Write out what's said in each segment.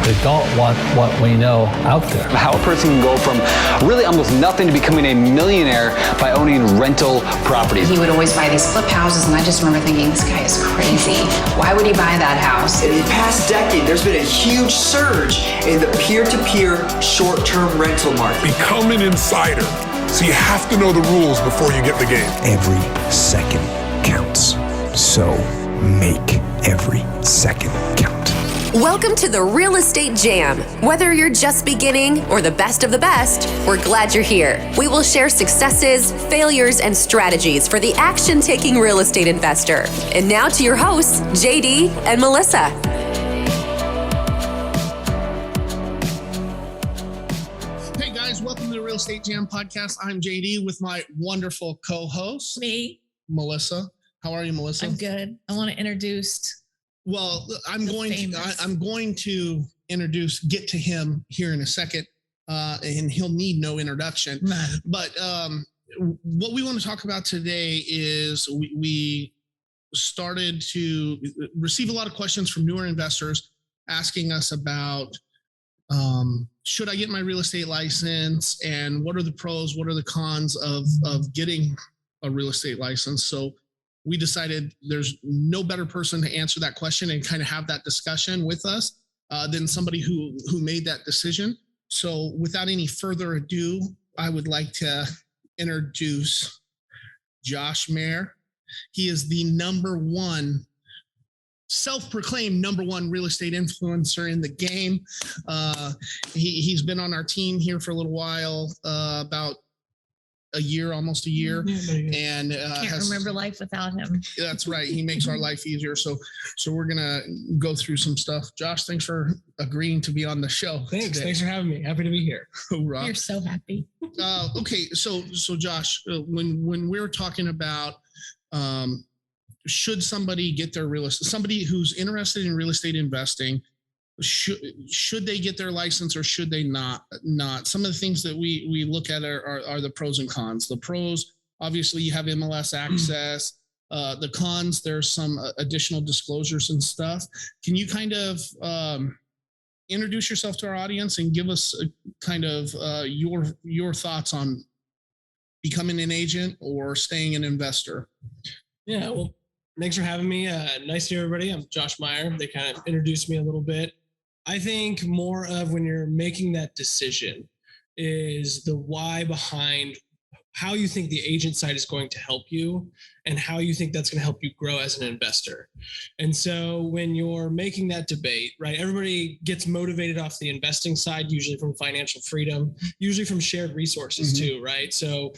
that don't want what we know out there. How a person can go from really almost nothing to becoming a millionaire by owning rental properties. He would always buy these flip houses, and I just remember thinking, this guy is crazy. Why would he buy that house? In the past decade, there's been a huge surge in the peer-to-peer short-term rental market. Become an insider. So you have to know the rules before you get the game. Every second counts. So make every second count. Welcome to the Real Estate Jam. Whether you're just beginning or the best of the best, we're glad you're here. We will share successes, failures, and strategies for the action-taking real estate investor. And now to your hosts, JD and Melissa. Hey guys, welcome to the Real Estate Jam podcast. I'm JD with my wonderful co-host, me, Melissa. How are you, Melissa? I'm good. I want to introduce. Well, I'm going to get to him here in a second, and he'll need no introduction. Right. But what we want to talk about today is we started to receive a lot of questions from newer investors asking us about should I get my real estate license, and what are the pros, what are the cons of getting a real estate license. So we decided there's no better person to answer that question and kind of have that discussion with us than somebody who made that decision. So without any further ado, I would like to introduce Josh Maier. He is the self-proclaimed number one real estate influencer in the game. He's been on our team here for a little while, about almost a year, and Can't remember life without him. That's right. He makes our life easier. So we're gonna go through some stuff. Josh, thanks for agreeing to be on the show. Thanks for having me. Happy to be here. Hoorah. You're so happy. Okay, so Josh, when we're talking about should somebody get their somebody who's interested in real estate investing, should they get their license or should they not? Some of the things that we look at are the pros and cons. The pros, obviously, you have MLS access. The cons, there's some additional disclosures and stuff. Can you kind of introduce yourself to our audience and give us kind of your thoughts on becoming an agent or staying an investor? Yeah, well, thanks for having me. Nice to hear everybody. I'm Josh Maier. They kind of introduced me a little bit. I think more of when you're making that decision is the why behind how you think the agent side is going to help you and how you think that's going to help you grow as an investor. And so when you're making that debate, right, everybody gets motivated off the investing side, usually from financial freedom, usually from shared resources too, right? So,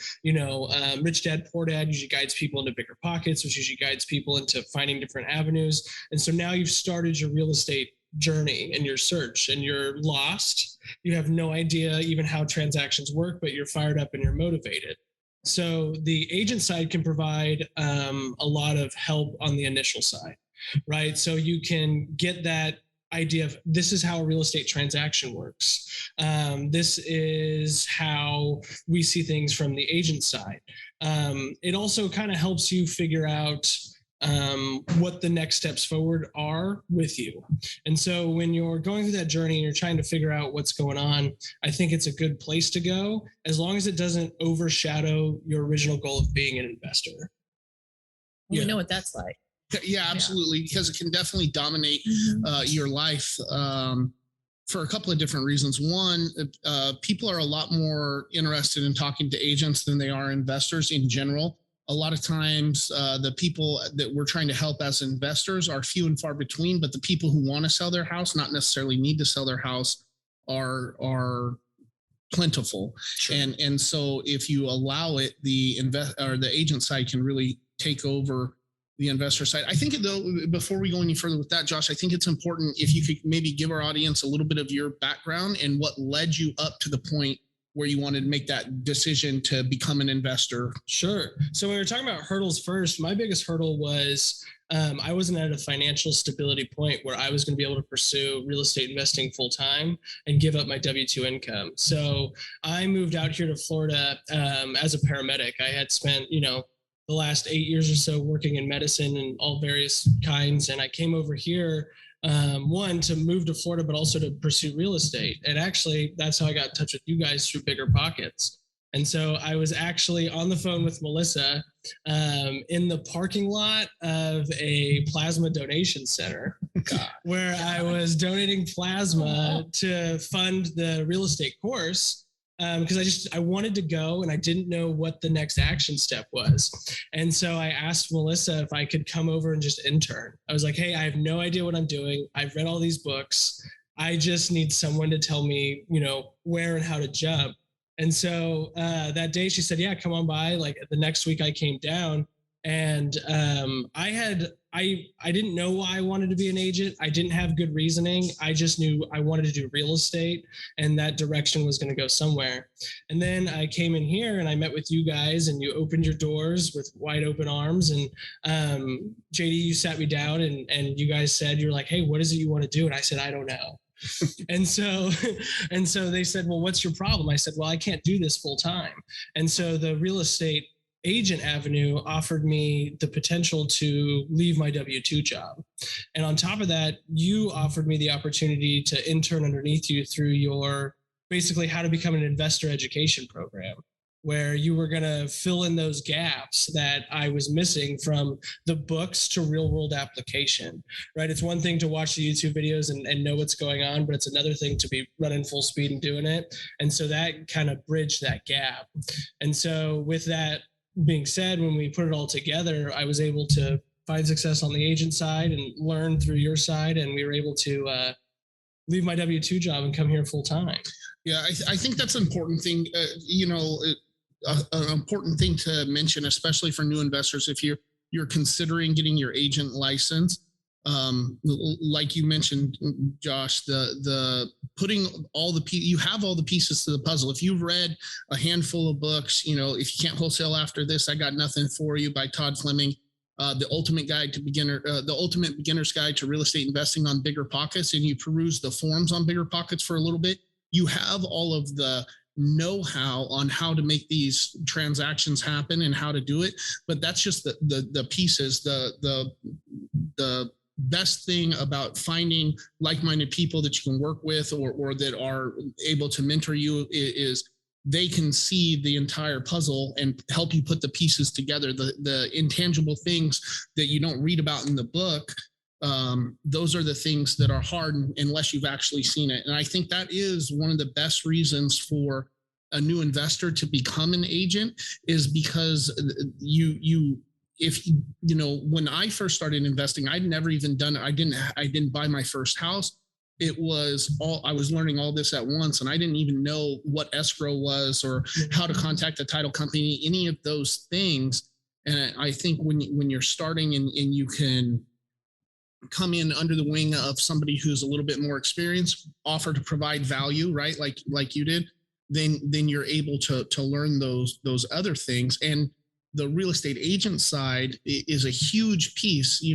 Rich Dad, Poor Dad usually guides people into bigger pockets, which usually guides people into finding different avenues. And so now you've started your real estate journey and your search and you're lost. You have no idea even how transactions work, but you're fired up and you're motivated. So the agent side can provide a lot of help on the initial side, right? So you can get that idea of this is how a real estate transaction works. This is how we see things from the agent side. It also kind of helps you figure out what the next steps forward are with you. And so when you're going through that journey and you're trying to figure out what's going on, I think it's a good place to go as long as it doesn't overshadow your original goal of being an investor. We know what that's like. Yeah, absolutely. Because it can definitely dominate your life for a couple of different reasons. One, people are a lot more interested in talking to agents than they are investors in general. A lot of times the people that we're trying to help as investors are few and far between, but the people who want to sell their house, not necessarily need to sell their house, are plentiful. Sure. And so if you allow it, the agent side can really take over the investor side. I think though, before we go any further with that, Josh, I think it's important if you could maybe give our audience a little bit of your background and what led you up to the point where you wanted to make that decision to become an investor. Sure. So when we were talking about hurdles first, my biggest hurdle was I wasn't at a financial stability point where I was going to be able to pursue real estate investing full time and give up my W-2 income. So I moved out here to Florida as a paramedic. I had spent, the last 8 years or so working in medicine and all various kinds. And I came over here one, to move to Florida, but also to pursue real estate. And actually, that's how I got in touch with you guys, through Bigger Pockets. And so I was actually on the phone with Melissa in the parking lot of a plasma donation center where I was donating plasma to fund the real estate course. Because I wanted to go and I didn't know what the next action step was. And so I asked Melissa if I could come over and just intern. I was like, hey, I have no idea what I'm doing. I've read all these books. I just need someone to tell me, where and how to jump. And so that day she said, yeah, come on by. Like the next week I came down, and I didn't know why I wanted to be an agent. I didn't have good reasoning. I just knew I wanted to do real estate, and that direction was going to go somewhere. And then I came in here and I met with you guys, and you opened your doors with wide open arms. And JD, you sat me down and you guys said, you're like, hey, what is it you want to do? And I said, I don't know. and so they said, well, what's your problem? I said, well, I can't do this full time. And so the real estate agent avenue offered me the potential to leave my W-2 job. And on top of that, you offered me the opportunity to intern underneath you through your basically how to become an investor education program, where you were going to fill in those gaps that I was missing from the books to real world application, right? It's one thing to watch the YouTube videos and know what's going on, but it's another thing to be running full speed and doing it. And so that kind of bridged that gap. And so with that being said, when we put it all together, I was able to find success on the agent side and learn through your side. And we were able to leave my W-2 job and come here full time. Yeah, I think that's an important thing. An important thing to mention, especially for new investors, if you're considering getting your agent license. Like you mentioned, Josh, the putting you have all the pieces to the puzzle. If you've read a handful of books, if you can't wholesale after this, I Got Nothing for You by Todd Fleming, the ultimate beginner's guide to real estate investing on Bigger Pockets, and you peruse the forums on Bigger Pockets for a little bit, you have all of the know-how on how to make these transactions happen and how to do it. But that's just the pieces. The best thing about finding like-minded people that you can work with or that are able to mentor you is they can see the entire puzzle and help you put the pieces together. The intangible things that you don't read about in the book, those are the things that are hard unless you've actually seen it. And I think that is one of the best reasons for a new investor to become an agent, is because when I first started investing, I'd never even done it. I didn't buy my first house. It was I was learning all this at once, and I didn't even know what escrow was or how to contact a title company, any of those things. And I think when you're starting and you can come in under the wing of somebody who's a little bit more experienced, offer to provide value, right? Like you did, then you're able to learn those other things. And the real estate agent side is a huge piece.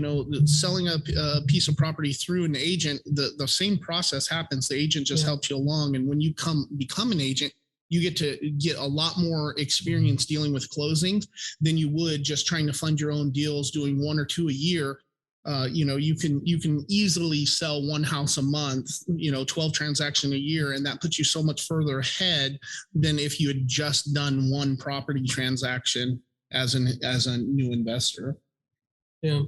Selling a piece of property through an agent, the same process happens. The agent just helps you along. And when you become an agent, you get to get a lot more experience dealing with closings than you would just trying to fund your own deals, doing 1 or 2 a year. You can easily sell one house a month, 12 transactions a year, and that puts you so much further ahead than if you had just done one property transaction as a new investor. Yeah,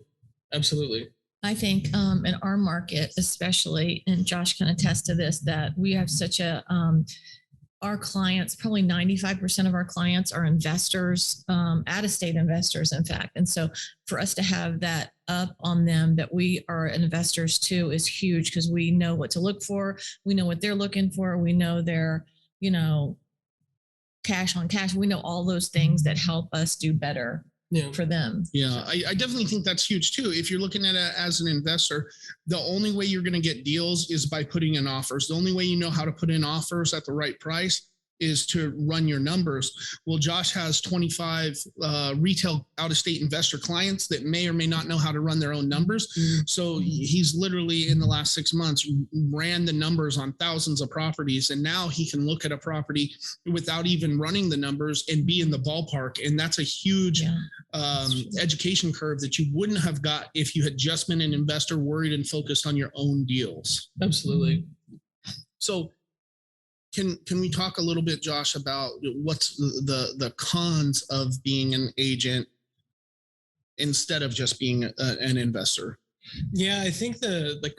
absolutely. I think in our market, especially, and Josh can attest to this, that we have such a our clients, probably 95% of our clients are investors, out-of-state investors, in fact. And so for us to have that up on them, that we are investors too, is huge, because we know what to look for. We know what they're looking for. We know their, cash on cash. We know all those things that help us do better for them. Yeah, I definitely think that's huge too. If you're looking at it as an investor, the only way you're going to get deals is by putting in offers. The only way you know how to put in offers at the right price is to run your numbers. Well, Josh has 25 retail out-of-state investor clients that may or may not know how to run their own numbers. So he's literally in the last 6 months ran the numbers on thousands of properties, and now he can look at a property without even running the numbers and be in the ballpark. And that's a huge education curve that you wouldn't have got if you had just been an investor worried and focused on your own deals. Absolutely. So can we talk a little bit, Josh, about what's the cons of being an agent instead of just being an investor? Yeah, I think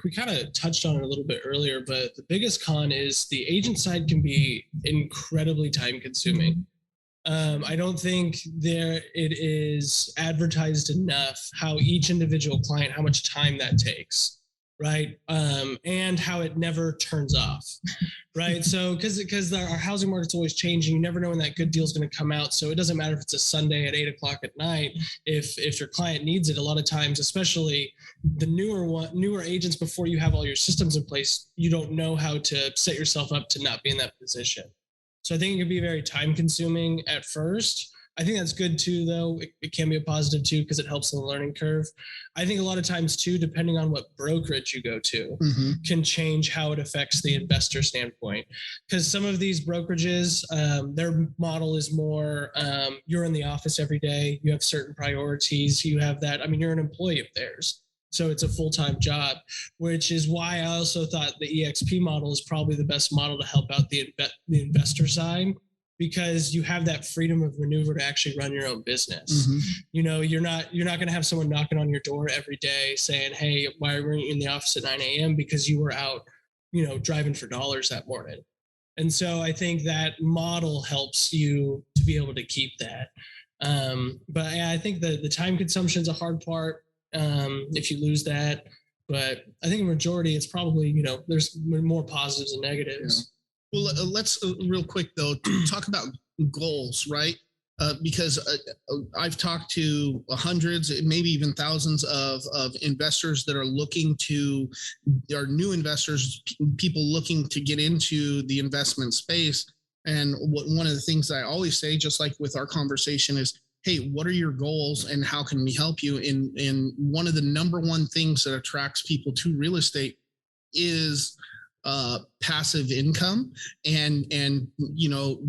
we kind of touched on it a little bit earlier, but the biggest con is the agent side can be incredibly time consuming. I don't think it is advertised enough how each individual client, how much time that takes. Right. And how it never turns off. Right. So because our housing market's always changing, you never know when that good deal is going to come out. So it doesn't matter if it's a Sunday at 8:00 at night. If your client needs it, a lot of times, especially the newer agents, before you have all your systems in place, you don't know how to set yourself up to not be in that position. So I think it can be very time consuming at first. I think that's good too, though. It can be a positive too, because it helps in the learning curve. I think a lot of times too, depending on what brokerage you go to, can change how it affects the investor standpoint. Because some of these brokerages, their model is more, you're in the office every day, you have certain priorities, you have that. I mean, you're an employee of theirs. So it's a full-time job, which is why I also thought the EXP model is probably the best model to help out the investor side, because you have that freedom of maneuver to actually run your own business. You know, you're not going to have someone knocking on your door every day saying, hey, why weren't you in the office at 9 a.m.? Because you were out, driving for dollars that morning. And so I think that model helps you to be able to keep that. But yeah, I think the time consumption is a hard part if you lose that. But I think a majority, it's probably, there's more positives than negatives. Well, let's real quick, though, talk about goals, right? Because I've talked to hundreds, maybe even thousands of investors that are new investors, people looking to get into the investment space. And one of the things I always say, just like with our conversation, is, hey, what are your goals and how can we help you? And one of the number one things that attracts people to real estate is passive income and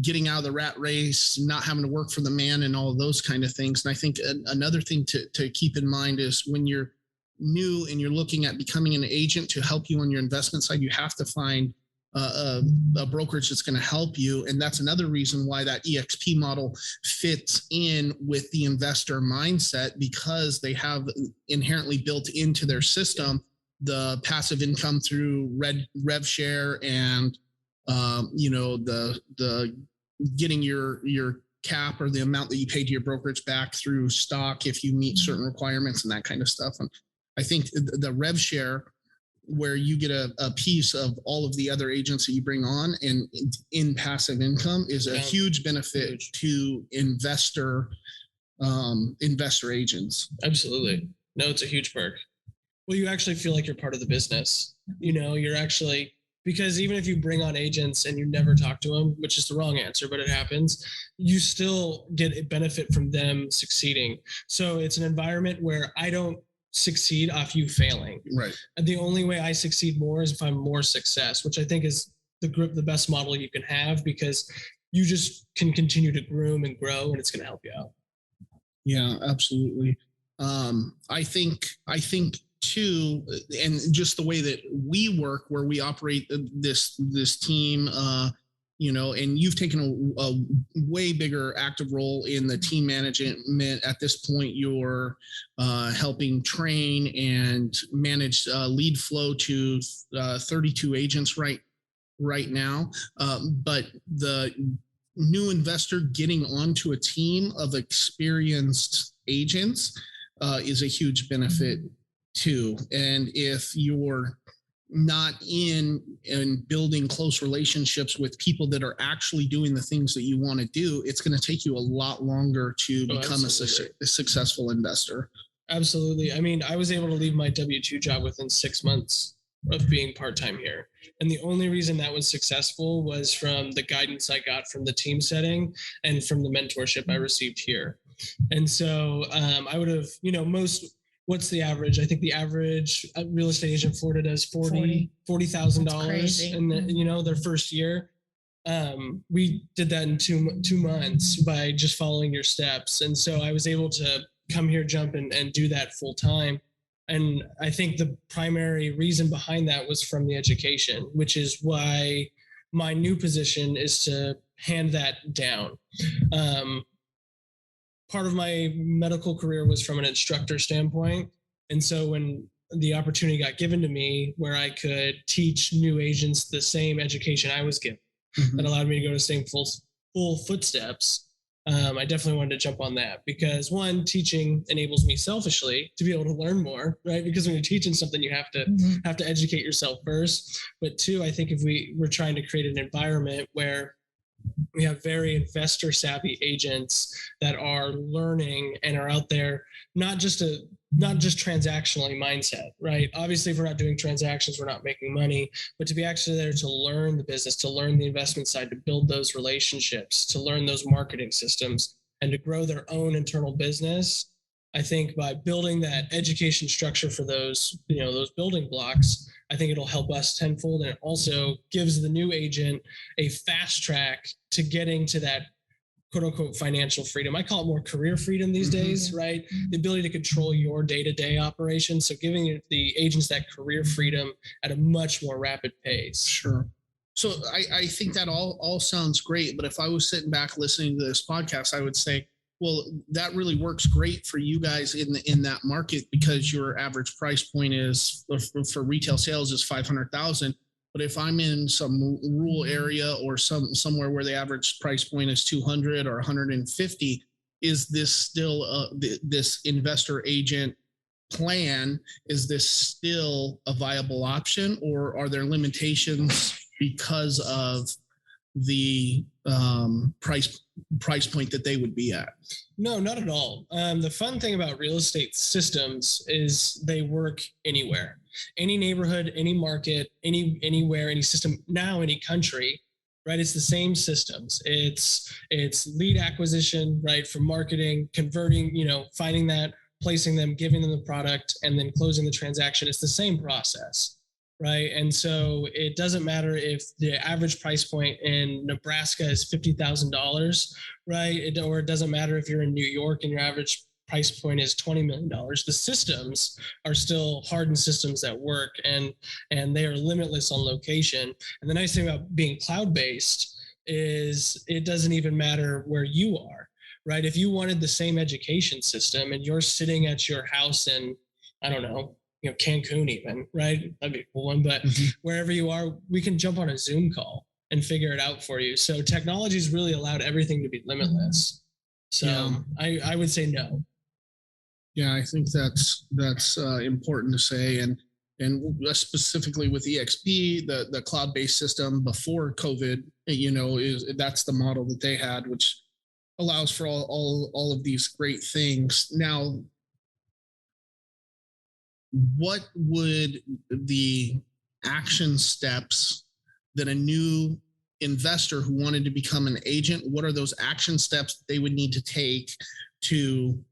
getting out of the rat race, not having to work for the man, and all of those kind of things. And I think another thing to keep in mind is when you're new and you're looking at becoming an agent to help you on your investment side, you have to find a brokerage that's going to help you. And that's another reason why that EXP model fits in with the investor mindset, because they have inherently built into their system the passive income through rev share and the getting your cap or the amount that you pay to your brokerage back through stock if you meet certain requirements and that kind of stuff. And I think the rev share, where you get a piece of all of the other agents that you bring on and in passive income, is a huge benefit to investor agents. Absolutely. No, it's a huge perk. Well, you actually feel like you're part of the business. You're actually, because even if you bring on agents and you never talk to them, which is the wrong answer, but it happens, you still get a benefit from them succeeding. So it's an environment where I don't succeed off you failing. Right. And the only way I succeed more is if I'm more success, which I think is the best model you can have, because you just can continue to groom and grow, and it's going to help you out. Yeah, absolutely. I think too, and just the way that we work, where we operate this team, and you've taken a way bigger active role in the team management. At this point, you're helping train and manage lead flow to 32 agents right now. But the new investor getting onto a team of experienced agents is a huge benefit too. And if you're not in and building close relationships with people that are actually doing the things that you want to do, it's going to take you a lot longer to become a successful investor. Absolutely. I mean, I was able to leave my W-2 job within 6 months of being part-time here. And the only reason that was successful was from the guidance I got from the team setting and from the mentorship I received here. And so I would have, what's the average? I think the average real estate agent in Florida does $40,000 in their first year. We did that in two months by just following your steps. And so I was able to come here, jump and do that full time. And I think the primary reason behind that was from the education, which is why my new position is to hand that down. Part of my medical career was from an instructor standpoint. And so when the opportunity got given to me where I could teach new agents the same education I was given, that allowed me to go to the same full footsteps, I definitely wanted to jump on that because one, teaching enables me selfishly to be able to learn more, right? Because when you're teaching something, you have to educate yourself first. But two, I think if we're trying to create an environment where we have very investor savvy agents that are learning and are out there, not just transactionally mindset, right? Obviously, if we're not doing transactions, we're not making money, but to be actually there to learn the business, to learn the investment side, to build those relationships, to learn those marketing systems, and to grow their own internal business. I think by building that education structure for those building blocks, I think it'll help us tenfold. And it also gives the new agent a fast track to getting to that quote unquote financial freedom. I call it more career freedom these days, right? The ability to control your day-to-day operations. So giving the agents that career freedom at a much more rapid pace. Sure. So I think that all sounds great. But if I was sitting back listening to this podcast, I would say, well, that really works great for you guys in that market because your average price point is for retail sales is 500,000. But if I'm in some rural area or somewhere where the average price point is 200 or 150, is this still this investor agent plan? Is this still a viable option, or are there limitations because of the price point that they would be at? No, not at all. The fun thing about real estate systems is they work anywhere, any neighborhood, any market, anywhere, any system, now any country, right? It's the same systems. It's lead acquisition, right? From marketing, converting, finding that, placing them, giving them the product, and then closing the transaction. It's the same process. Right. And so it doesn't matter if the average price point in Nebraska is $50,000, right? Or it doesn't matter if you're in New York and your average price point is $20 million. The systems are still hardened systems that work and they are limitless on location. And the nice thing about being cloud-based is it doesn't even matter where you are, right? If you wanted the same education system and you're sitting at your house in, I don't know, Cancun even, right? That'd be a cool one. But wherever you are, we can jump on a Zoom call and figure it out for you. So technology's really allowed everything to be limitless. So yeah. I would say no. Yeah, I think that's important to say. And specifically with EXP, the cloud-based system before COVID, that's the model that they had, which allows for all of these great things. Now, what would the action steps that a new investor who wanted to become an agent, what are those action steps they would need to take to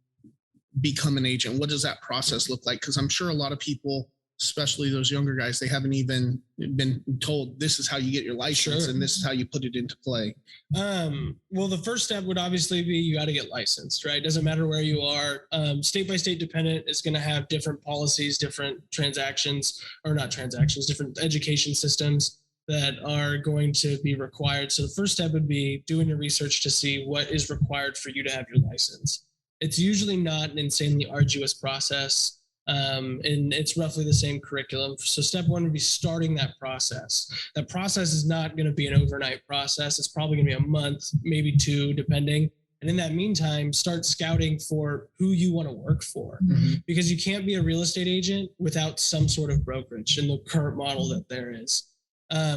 become an agent? What does that process look like? Because I'm sure a lot of people, especially those younger guys, they haven't even been told this is how you get your license and this is how you put it into play. Well, the first step would obviously be you got to get licensed, right? Doesn't matter where you are. State by state dependent is going to have different policies, different transactions, or not transactions, different education systems that are going to be required. So the first step would be doing your research to see what is required for you to have your license. It's usually not an insanely arduous process. And it's roughly the same curriculum. So step one would be starting that process. That process is not going to be an overnight process. It's probably going to be a month, maybe two, depending. And in that meantime, start scouting for who you want to work for, because you can't be a real estate agent without some sort of brokerage in the current model that there is.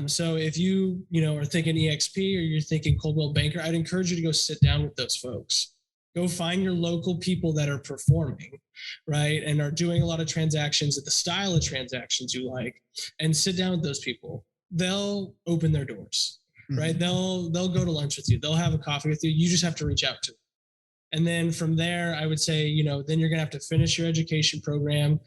So if you are thinking EXP or you're thinking Coldwell Banker, I'd encourage you to go sit down with those folks. Go find your local people that are performing, right? And are doing a lot of transactions at the style of transactions you like, and sit down with those people. They'll open their doors, right? They'll go to lunch with you. They'll have a coffee with you. You just have to reach out to them. And then from there, I would say, then you're going to have to finish your education program,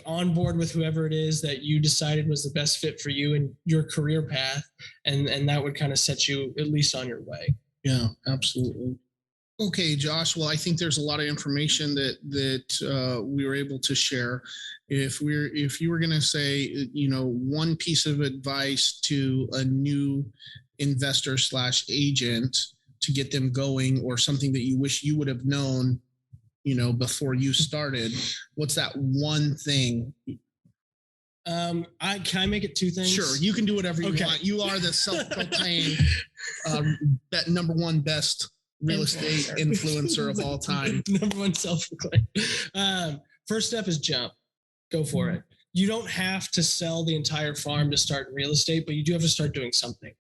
on board with whoever it is that you decided was the best fit for you and your career path. And that would kind of set you at least on your way. Yeah, absolutely. Okay, Josh. Well, I think there's a lot of information that we were able to share. If you were going to say, one piece of advice to a new investor / agent to get them going, or something that you wish you would have known, before you started, what's that one thing? Can I make it two things? Sure, you can do whatever you want. You are the self-proclaimed number one best real estate influencer of all time. Number one self-proclaimed. First step is jump. Go for it. You don't have to sell the entire farm to start real estate, but you do have to start doing something,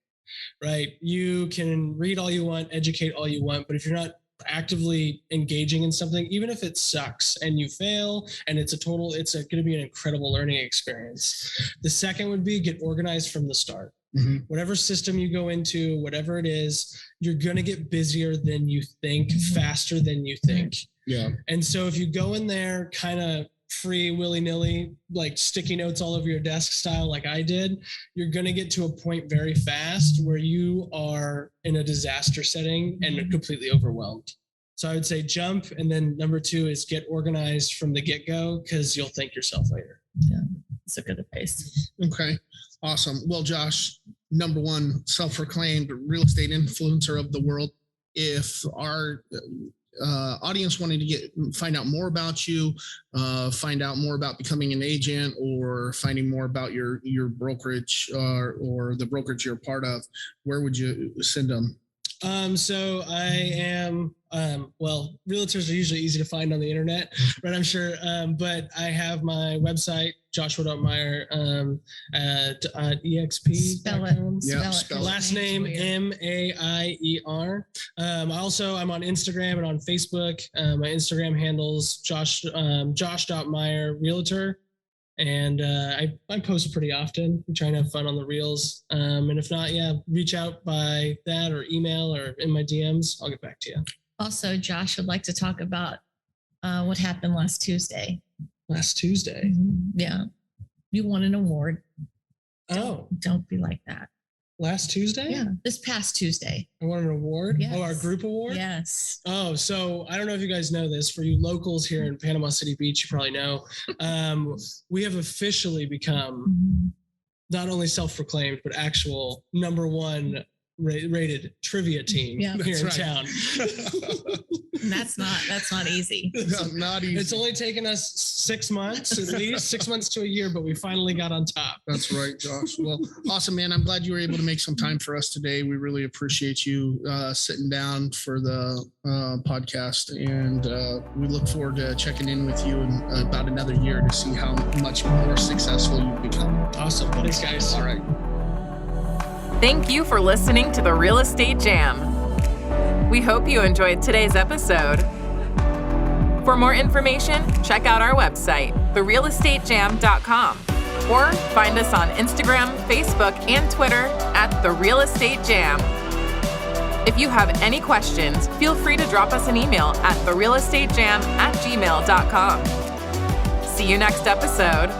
right? You can read all you want, educate all you want, but if you're not actively engaging in something, even if it sucks and you fail and it's going to be an incredible learning experience. The second would be get organized from the start. Whatever system you go into, whatever it is, you're going to get busier than you think, faster than you think. Yeah. And so if you go in there kind of free, willy-nilly, like sticky notes all over your desk style like I did, you're going to get to a point very fast where you are in a disaster setting and completely overwhelmed. So I would say jump. And then number two is get organized from the get-go, because you'll thank yourself later. Yeah, it's a good advice. Okay, awesome. Well, Josh, number one self-proclaimed real estate influencer of the world. If our audience wanted to find out more about you, find out more about becoming an agent, or finding more about your brokerage or the brokerage you're a part of, where would you send them? So I am, realtors are usually easy to find on the internet, right? I'm sure. But I have my website, Joshua.Maier, at exp. Spell it. Last name Maier. I'm on Instagram and on Facebook. My Instagram handle's Josh.Maier Realtor. And I post pretty often. I'm trying to have fun on the reels. And if not, reach out by that or email or in my DMs. I'll get back to you. Also, Josh would like to talk about what happened last Tuesday. Last Tuesday? Yeah. You won an award. Don't be like that. Last Tuesday? Yeah. This past Tuesday. I won an award? Yes. Oh, our group award? Yes. Oh, so I don't know if you guys know this. For you locals here in Panama City Beach, you probably know. We have officially become not only self-proclaimed, but actual number one rated trivia team here in town. And that's not easy. Not easy. It's only taken us 6 months, at least 6 months to a year, but we finally got on top. That's right, Josh. Well, awesome, man. I'm glad you were able to make some time for us today. We really appreciate you sitting down for the podcast, and we look forward to checking in with you in about another year to see how much more successful you've become. Awesome. Thanks, guys. All right. Thank you for listening to the Real Estate Jam. We hope you enjoyed today's episode. For more information, check out our website, therealestatejam.com, or find us on Instagram, Facebook, and Twitter at The Real Estate Jam. If you have any questions, feel free to drop us an email at therealestatejam@gmail.com. See you next episode.